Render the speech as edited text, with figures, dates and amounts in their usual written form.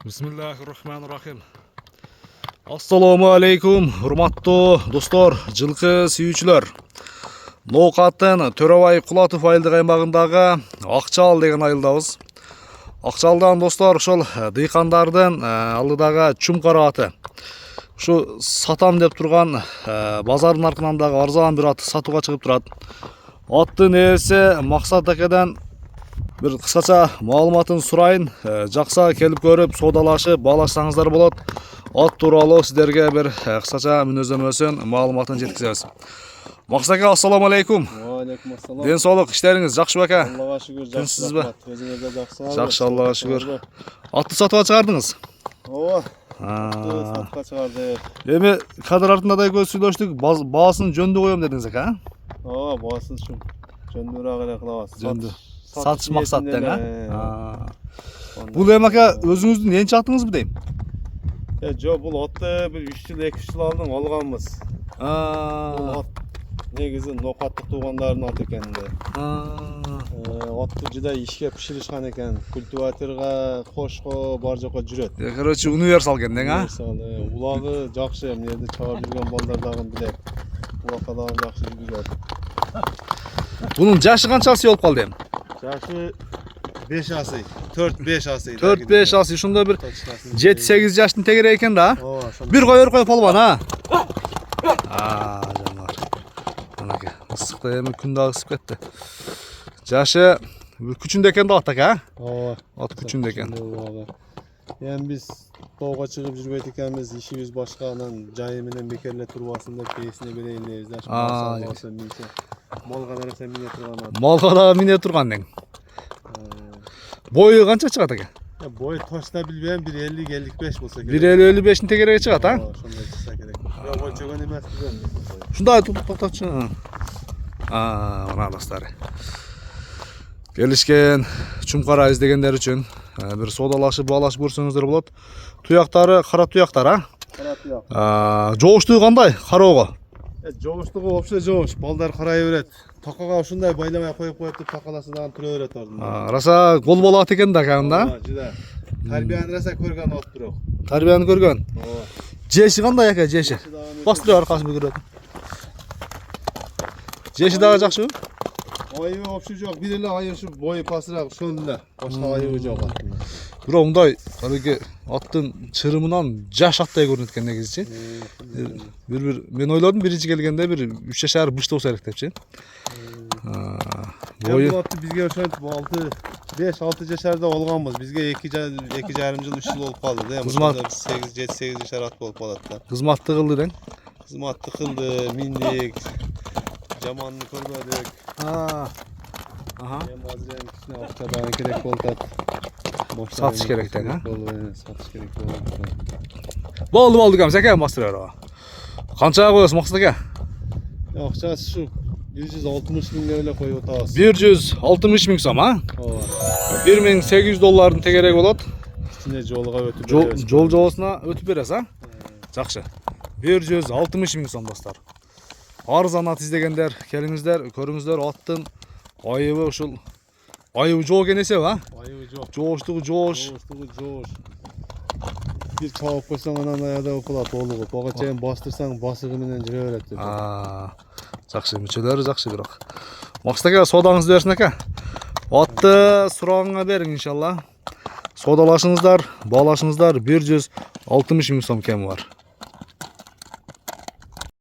Bismillahirrahmanirrahim. Assalomu alaykum, hurmatli do'stlar, жылқы сүйүүчүлөр. Ноқаттын Төрөбай Кулатов айылдык аймагындагы Акчал деген айылдабыз. Акчалдан достор ошол дыйкандардын алдыдагы Чумкара аты. Ушу сатам деп турган базардын арканындагы арзан бир ат сатууга чыгып турат. Аттын ээси Максат акеден bir kısaca malumatın surayın, жақса келіп көріп, саудалашып, балашсаңыздар болот. Ат туралы сіздерге bir kısaca мүнөздөмөсүн маалыматын жеткизебиз. Максат ака, ассаламу алейкум. Алейкум ассалам. Ден соолук, иштериңиз жакшы беке? Аллага шүгүр, жакшы. Өзүңүз да жакшы. Жакшы, Аллага шүгүр. Атты сатууга чыгардыңыз? Ооба. Атты сатууга чыгарды. Эми кадр артында да көз сүйлөштүк, баасын жөндү коем дедиңиз ака? Ооба, баасын шу жөндүүрөөк эле кылабыз. Жөндү. Satış maksattan ha? Бул эми ака өзүңүздүн энчи атыңызбы дейм? Жок, бул атты бир 3 жыл 2 жыл алдын алганбыз. Бул ат негизи Ноқаттык туугандардын аты экен да. Атты жыда ишке пиширишкен экен. Культиваторго, кошко бар жака жүрөт. Короче, универсал экен дең, а? Улагы жакшы, эмне жерде чыгып жүргөн балдар дагы билет. Улакка дагы жакшы жүргүзөт. Bunun жашы канчасы болуп калды эми? Жашы 5 асый, 4-5 асый. 4-5 асый, ушунда бир 7-8 жаштын тегереги экен да? Бир койор коюп албан, а? Жанар. Анакей, ысыкта эми күн дагы ысып кетти. Жашы күчүндө экен да ат ака, а? Ооба. Ат күчүндө экен. Эми биз тоого чыгып жүрбөйт экенбиз, ишибиз башка, анан жайы менен бекерле турбасын деп кейсине берейин дейбиз. Малга нарса мине турган ат. Малга дагы мине турган дең. Бою канча чыгат ака? Бой точно билбейм, 1.50-55 болсо керек. 1.50-55-тин тегереги чыгат, а? Ошондой чыкса керек. Бой чөгөн эмес билбейм. Ушундай токтотчу. Мына достор. Келишкен Чумкара издегендер үчүн бир соодалашып, баалашып көрсөңүздөр болот. Туяктары кара туяктар, а? Кара туяк. Жоочтугу кандай кароого? Жоочтугу вообще жоош, балдар карай берет. Такага ушундай байламай коюп деп такаласа дагы тура берет ордунда. Раса гол болот экен да кагында. Жыда. Тарбияны раса көргөн от бирок. Тарбияны көргөн. Ооба. Жеши кандай ака, жеши? Бастырып аркасын көрөт. Жеши дагы жакшыбы? Айыбы вообще жок, бир эле айышы бою пасыраак ошол эле. Башка айыбы жок аттын. Бирок мындай алеге аттын чырымынан жаш аттай көрүнөт экен негизичи. Бир мен ойлодум биринчи келгенде бир 3 жашар бышты болсо керек депчи. Бою атты бизге ошентип 5-6 жашарда алганбыз. Бизге 2,5 жыл 3 жыл болуп калды да. Кызмат 7-8 жашар ат болуп калат да. Кызматты кылды дең. Кызматты кылды, миндик. Жаманны көрбөдүк. Эми азыр эми кичине акча дагы керек болуп атат. Сатыш керек дең, а? Сатыш керек болуп. Болду кам, сака бастырып беро. Канчага коесуң Максат ака? Акчасы шу 160 миң эле коюп атабыз. 160 миң сом, а? Ооба. $1,800 тегереги болот. Кичине жолуга өтүп беребиз. Жол жоосуна өтүп бересиз, а? Жакшы. 160 миң сом достор. Арзан ат издегендер, келиңиздер, көрүңүздөр, аттын айыбы ушул айыбы жок экен эсеби, а? Айыбы жок. Жооштугу жоош. Бир чабып койсоң анан аяда болот толугу. Бага чейин бастырсаң басыгы менен жүрө берет. Жакшы, мүчөлөрү жакшы бирок. Максат ака, соодаңызды берсин ака. Атты сурагыңа бериң иншалла. Соодалашыңыздар, баалашыңыздар, 160 миң сом кеми бар.